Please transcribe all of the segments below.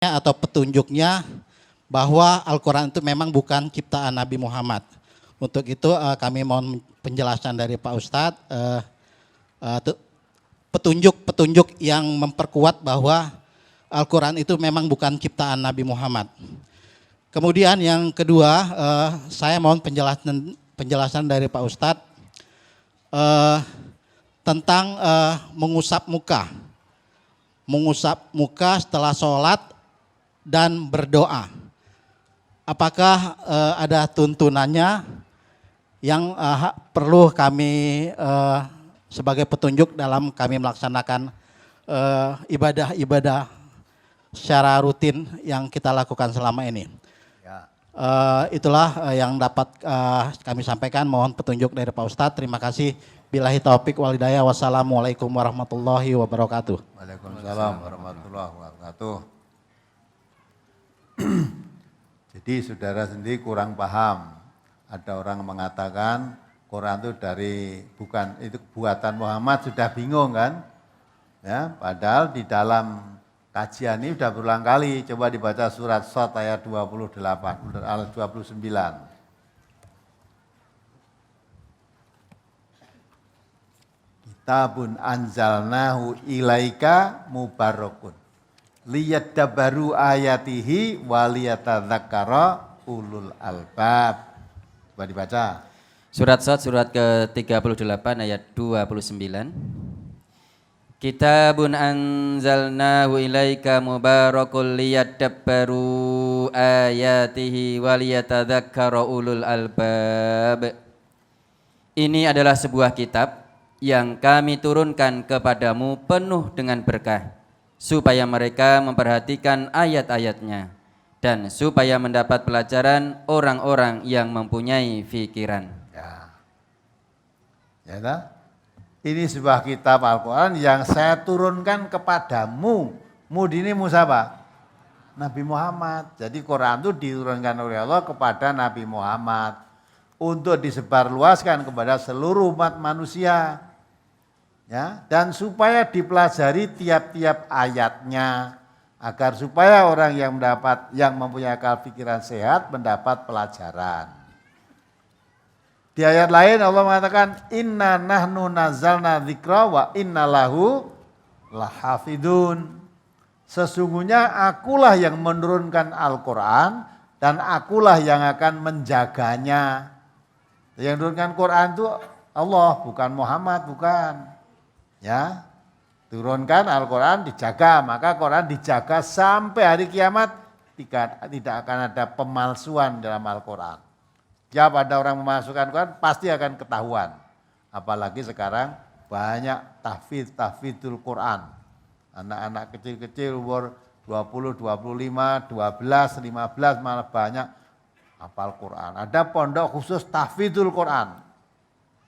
atau petunjuknya bahwa Al-Quran itu memang bukan ciptaan Nabi Muhammad. Untuk itu kami mohon penjelasan dari Pak Ustadz, petunjuk-petunjuk yang memperkuat bahwa Al-Quran itu memang bukan ciptaan Nabi Muhammad. Kemudian yang kedua, saya mohon penjelasan dari Pak Ustadz tentang mengusap muka setelah sholat dan berdoa. Apakah ada tuntunannya yang perlu kami sebagai petunjuk dalam kami melaksanakan ibadah-ibadah secara rutin yang kita lakukan selama ini? Ya. Itulah yang dapat kami sampaikan. Mohon petunjuk dari Pak Ustadz. Terima kasih. Billahi taufik wal hidayah. Wassalamualaikum warahmatullahi wabarakatuh. Waalaikumsalam warahmatullahi wabarakatuh. Jadi saudara sendiri kurang paham. Ada orang mengatakan Quran itu bukan itu buatan Muhammad, sudah bingung kan? Ya, padahal di dalam kajian ini sudah berulang kali. Coba dibaca surat Shad ayat 28, ayat 29. Kitabun anzalnahu ilaika mubarakun liyadabbaru ayatihi waliyatadzakkara ulul albab. Coba dibaca. Surat Shad surat ke-38 ayat 29. Kitabun anzalnahu ilaika mubarakun liyadabbaru ayatihi waliyatadzakkara ulul albab. Ini adalah sebuah kitab yang kami turunkan kepadamu penuh dengan berkah, supaya mereka memperhatikan ayat-ayatnya, dan supaya mendapat pelajaran orang-orang yang mempunyai pikiran. Ya, ini sebuah kitab Al-Quran yang saya turunkan kepadamu. Ini siapa? Nabi Muhammad. Jadi Quran itu diturunkan oleh Allah kepada Nabi Muhammad untuk disebarluaskan kepada seluruh umat manusia. Ya, dan supaya dipelajari tiap-tiap ayatnya agar supaya orang yang mempunyai akal pikiran sehat mendapat pelajaran. Di ayat lain Allah mengatakan inna nahnu nazzalna dzikra wa inna lahu lahafidun. Sesungguhnya akulah yang menurunkan Al-Quran dan akulah yang akan menjaganya. Yang menurunkan Quran itu Allah, bukan Muhammad, bukan. Ya, turunkan Al-Quran dijaga, maka Quran dijaga sampai hari kiamat, tidak akan ada pemalsuan dalam Al-Quran. Jika ada orang memasukkan Quran pasti akan ketahuan. Apalagi sekarang banyak tahfidul Quran. Anak-anak kecil-kecil umur 20, 25, 12, 15 malah banyak hafal Quran. Ada pondok khusus tahfidul Quran.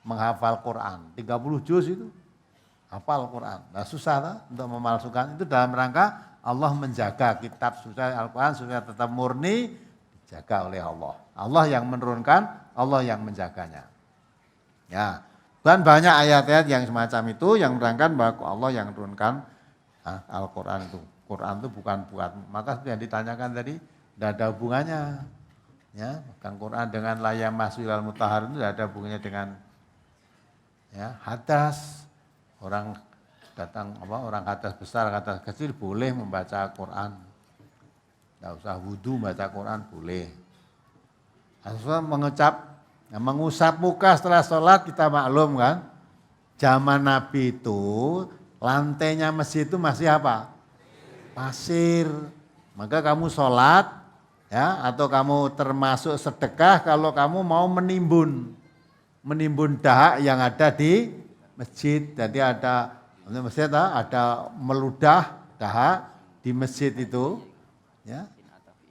Menghafal Quran 30 juz itu. Hafal Quran. Nah susah lah untuk memalsukan itu dalam rangka Allah menjaga kitab suci Al-Quran supaya tetap murni dijaga oleh Allah. Allah yang menurunkan, Allah yang menjaganya. Ya, dan banyak ayat-ayat yang semacam itu yang menerangkan bahwa Allah yang menurunkan Al-Quran itu. Quran itu bukan buat. Maka yang ditanyakan tadi tidak ada hubungannya. Ya, bukan Quran dengan layam masjidil mutahhar itu tidak ada hubungannya dengan ya hadas. Orang datang orang hadas besar, hadas kecil boleh membaca Quran. Tidak usah wudu baca Quran boleh. Asal mengusap muka setelah sholat kita maklum kan. Zaman Nabi itu lantainya masjid itu masih apa? Pasir. Maka kamu sholat ya atau kamu termasuk sedekah kalau kamu mau menimbun dahak yang ada di masjid. Jadi ada meludah dahak di masjid itu. Ya.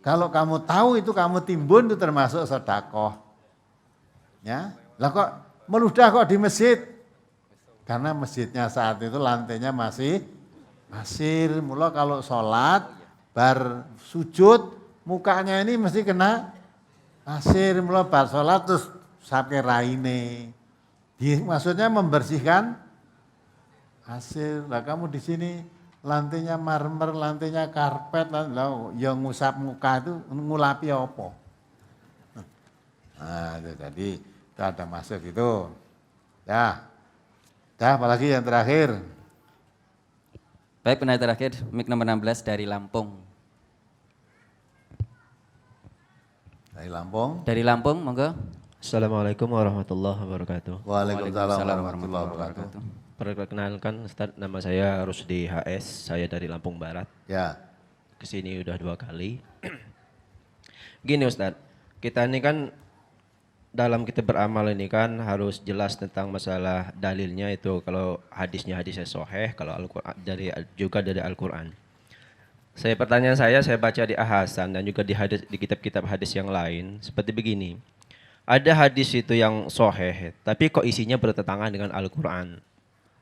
Kalau kamu tahu itu kamu timbun itu termasuk sedekah. Ya. Lah kok meludah kok di masjid? Karena masjidnya saat itu lantainya masih pasir. Mula kalau sholat bar sujud mukanya ini mesti kena pasir. Mula bar sholat terus sampai raine. Maksudnya membersihkan hasil. Lah kamu di sini lantainya marmer, lantainya karpet, yang ngusap muka itu ngulapi apa? Nah, itu jadi itu ada masuk itu. Ya, apalagi yang terakhir. Baik, penanya terakhir, mic nomor 16 dari Lampung. Dari Lampung, monggo. Assalamualaikum warahmatullahi wabarakatuh. Waalaikumsalam warahmatullahi wabarakatuh. Perkenalkan Ustaz, nama saya Rusdi HS, saya dari Lampung Barat. Ya. Kesini udah 2 kali. Gini Ustaz, kita ini kan dalam kita beramal ini kan harus jelas tentang masalah dalilnya itu. Kalau hadisnya sahih, kalau Al-Quran juga dari Al-Quran. Pertanyaan saya baca di Ahsan dan juga di kitab-kitab hadis yang lain seperti begini. Ada hadis itu yang sahih, tapi kok isinya bertentangan dengan Al-Quran.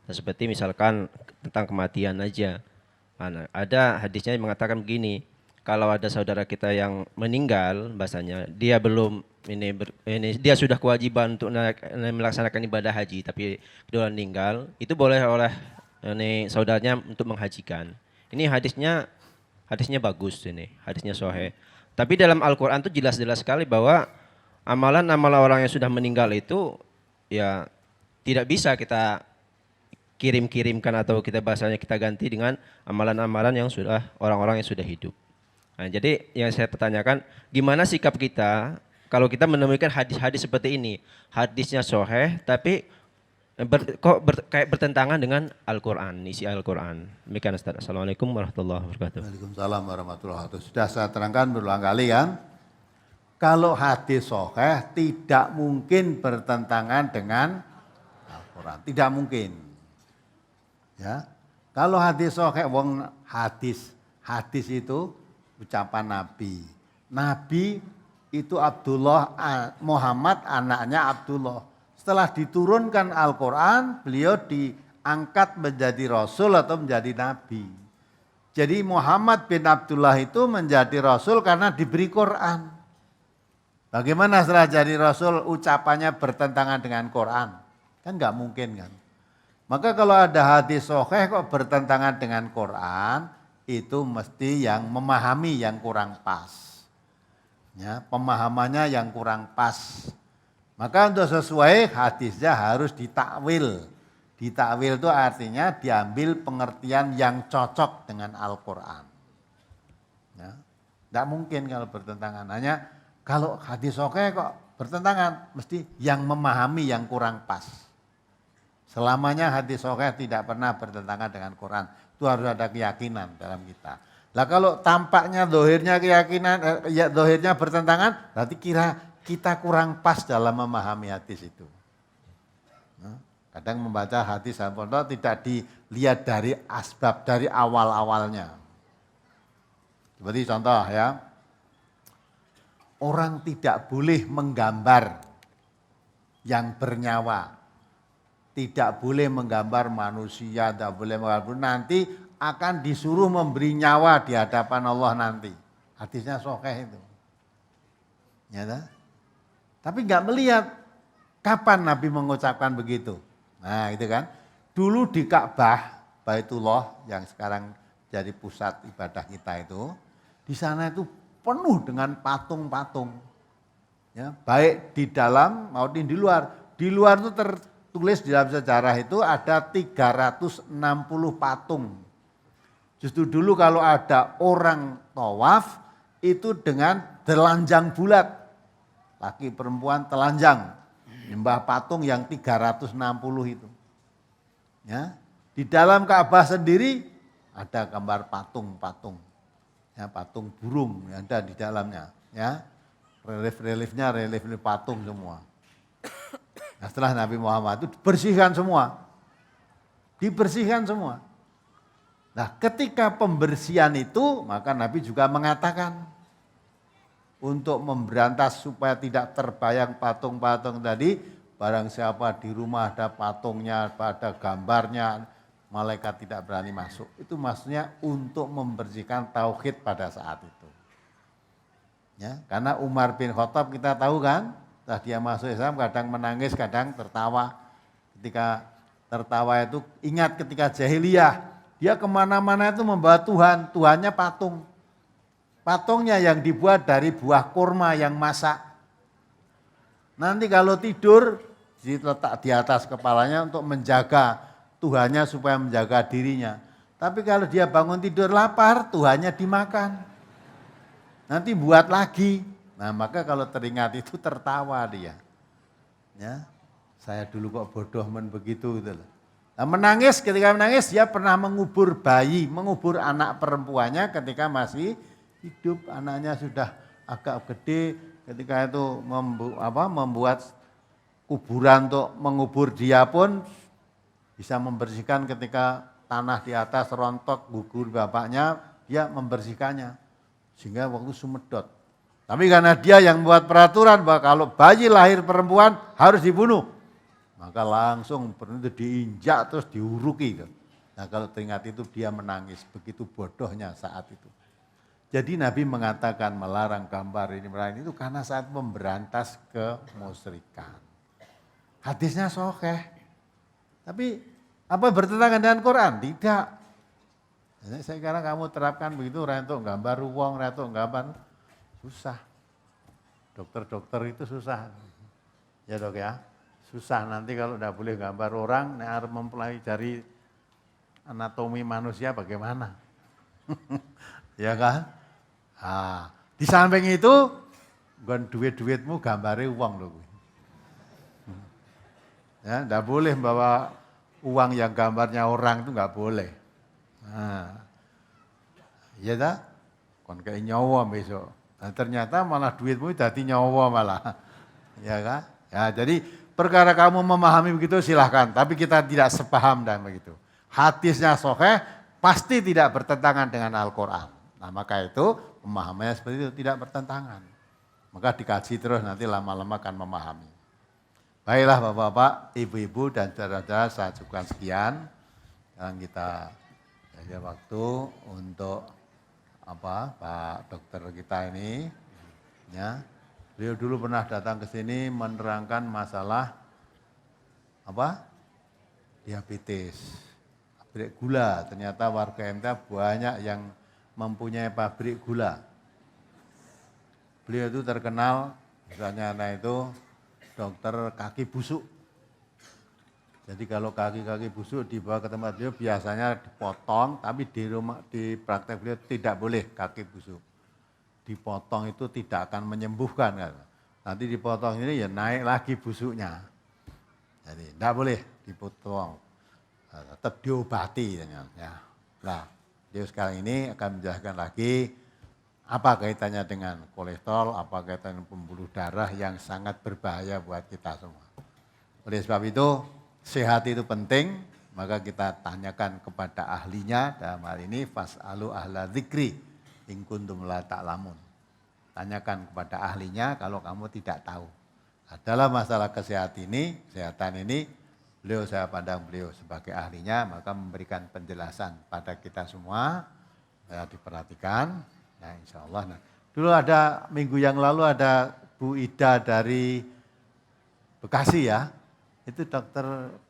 Seperti misalkan tentang kematian aja. Ada hadisnya yang mengatakan begini, kalau ada saudara kita yang meninggal, bahasanya dia belum dia sudah kewajiban untuk melaksanakan ibadah haji, tapi dia meninggal, itu boleh oleh saudaranya untuk menghajikan. Ini hadisnya bagus ini, hadisnya sahih. Tapi dalam Al-Quran itu jelas-jelas sekali bahwa amalan-amalan orang yang sudah meninggal itu ya tidak bisa kita kirim-kirimkan atau kita bahasanya kita ganti dengan amalan-amalan yang sudah orang-orang yang sudah hidup. Nah, jadi yang saya pertanyakan, gimana sikap kita kalau kita menemukan hadis-hadis seperti ini, hadisnya sahih tapi kayak bertentangan dengan Al-Quran, isi Al-Quran. Demikian Ustaz. Assalamualaikum warahmatullahi wabarakatuh. Waalaikumsalam warahmatullahi wabarakatuh. Sudah saya terangkan berulang kali kan, kalau hadis sahih tidak mungkin bertentangan dengan Al-Quran, tidak mungkin. Ya, kalau hadis sahih, hadis itu ucapan Nabi. Nabi itu Abdullah, Muhammad anaknya Abdullah. Setelah diturunkan Al-Quran, beliau diangkat menjadi Rasul atau menjadi Nabi. Jadi Muhammad bin Abdullah itu menjadi Rasul karena diberi Quran. Bagaimana setelah jadi Rasul ucapannya bertentangan dengan Quran? Kan nggak mungkin kan. Maka kalau ada hadis sahih kok bertentangan dengan Quran, itu mesti yang memahami yang kurang pas. Ya, pemahamannya yang kurang pas. Maka untuk sesuai hadisnya harus ditakwil. Ditakwil itu artinya diambil pengertian yang cocok dengan Al-Quran. Ya, tidak mungkin kalau bertentangan. Hanya kalau hadis sahih kok bertentangan, mesti yang memahami yang kurang pas. Selamanya hadis sahih tidak pernah bertentangan dengan Quran. Itu harus ada keyakinan dalam kita. Lah kalau tampaknya dohirnya keyakinan, dohirnya bertentangan, berarti kita kurang pas dalam memahami hadis itu. Nah, kadang membaca hadis dalam pondok tidak dilihat dari asbab, dari awal-awalnya. Seperti contoh ya, orang tidak boleh menggambar yang bernyawa. Tidak boleh menggambar manusia, tidak boleh menggambar nanti akan disuruh memberi nyawa di hadapan Allah nanti. Hadisnya sahih itu. Ya, tapi nggak melihat kapan Nabi mengucapkan begitu. Nah itu kan. Dulu di Ka'bah, Baitullah yang sekarang jadi pusat ibadah kita itu. Di sana itu penuh dengan patung-patung. Ya, baik di dalam maupun di luar. Di luar itu tertulis di dalam sejarah itu ada 360 patung. Justru dulu kalau ada orang tawaf itu dengan telanjang bulat. Laki perempuan telanjang. Nyembah patung yang 360 itu. Ya, di dalam Ka'bah sendiri ada gambar patung-patung. Ya, patung burung yang ada di dalamnya. Ya, relief-reliefnya relief patung semua. Nah, setelah Nabi Muhammad itu dibersihkan semua. Dibersihkan semua. Nah, ketika pembersihan itu, maka Nabi juga mengatakan untuk memberantas supaya tidak terbayang patung-patung tadi, barang siapa di rumah ada patungnya, ada gambarnya, malaikat tidak berani masuk. Itu maksudnya untuk membersihkan tauhid pada saat itu. Ya, karena Umar bin Khattab kita tahu kan, setelah dia masuk Islam kadang menangis, kadang tertawa. Ketika tertawa itu ingat ketika jahiliyah, Dia kemana-mana itu membawa Tuhan, Tuhannya patung. Patungnya yang dibuat dari buah kurma yang masak. Nanti kalau tidur, diletak di atas kepalanya untuk menjaga Tuhannya supaya menjaga dirinya. Tapi kalau dia bangun tidur lapar, Tuhannya dimakan. Nanti buat lagi. Nah maka kalau teringat itu tertawa dia. Ya, saya dulu kok bodoh begitu gitu loh. Nah, menangis, ketika menangis dia pernah mengubur bayi, mengubur anak perempuannya ketika masih hidup. Anaknya sudah agak gede, ketika itu membuat kuburan untuk mengubur dia pun bisa membersihkan ketika tanah di atas rontok gugur bapaknya, dia membersihkannya. Sehingga waktu sumedot. Tapi karena dia yang buat peraturan bahwa kalau bayi lahir perempuan harus dibunuh. Maka langsung itu diinjak terus diuruki. Nah kalau teringat itu dia menangis, begitu bodohnya saat itu. Jadi Nabi mengatakan melarang gambar ini itu karena saat memberantas kemusyrikan. Hadisnya sahih. Tapi apa bertentangan dengan Quran? Tidak. Sekarang kamu terapkan begitu, rentuk gambar uang, rentuk gambar, susah. Dokter-dokter itu susah. Ya dok ya, susah nanti kalau tidak boleh gambar orang, harus mempelajari anatomi manusia bagaimana. Ya kan? Nah, di samping itu, duit-duitmu gambarnya uang loh. Ya, tidak boleh bawa uang yang gambarnya orang itu nggak boleh. Nah, iya tak? Kon kayak nyawa besok. Nah, ternyata malah duitmu jadi nyawa malah. Ya kan? Ya, jadi perkara kamu memahami begitu silahkan. Tapi kita tidak sepaham dan begitu. Hadisnya sahih pasti tidak bertentangan dengan Al-Quran. Nah maka itu pemahamannya seperti itu tidak bertentangan. Maka dikaji terus nanti lama-lama akan memahami. Baiklah bapak-bapak, ibu-ibu dan saudara-saudara saya cukupkan sekian. Sekarang kita ada waktu untuk Pak dokter kita ini. Ya, beliau dulu pernah datang ke sini menerangkan masalah diabetes, pabrik gula. Ternyata warga MTA banyak yang mempunyai pabrik gula. Beliau itu terkenal, misalnya itu dokter kaki busuk. Jadi kalau kaki-kaki busuk dibawa ke tempat beliau biasanya dipotong, tapi di praktek beliau tidak boleh kaki busuk. Dipotong itu tidak akan menyembuhkan kan. Nanti dipotong ini ya naik lagi busuknya. Jadi tidak boleh dipotong, tetap diobati. Ya. Nah, dia sekarang ini akan menjelaskan lagi apa kaitannya dengan kolesterol, apa kaitannya dengan pembuluh darah yang sangat berbahaya buat kita semua. Oleh sebab itu, sehat itu penting, maka kita tanyakan kepada ahlinya, dalam hal ini fas'alu ahla dzikri in kuntum la ta'lamun. Tanyakan kepada ahlinya kalau kamu tidak tahu. Dalam masalah kesehatan ini, saya pandang beliau sebagai ahlinya, maka memberikan penjelasan pada kita semua, diperhatikan. Nah insya Allah. Nah, dulu ada minggu yang lalu ada Bu Ida dari Bekasi ya, itu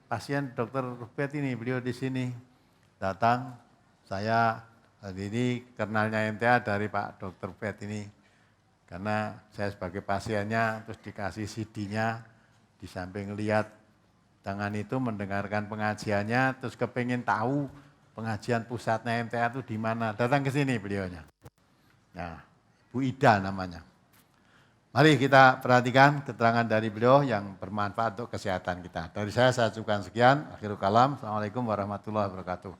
pasien dokter Rupet ini, beliau di sini datang, saya hari ini kenalnya MTA dari Pak Dokter Rupet ini, karena saya sebagai pasiennya terus dikasih CD-nya, di samping lihat tangan itu mendengarkan pengajiannya, terus kepingin tahu pengajian pusatnya MTA itu di mana, datang ke sini beliaunya. Nah, Bu Ida namanya. Mari kita perhatikan keterangan dari beliau yang bermanfaat untuk kesehatan kita. Dari saya cukupkan sekian. Akhirul kalam. Assalamualaikum warahmatullahi wabarakatuh.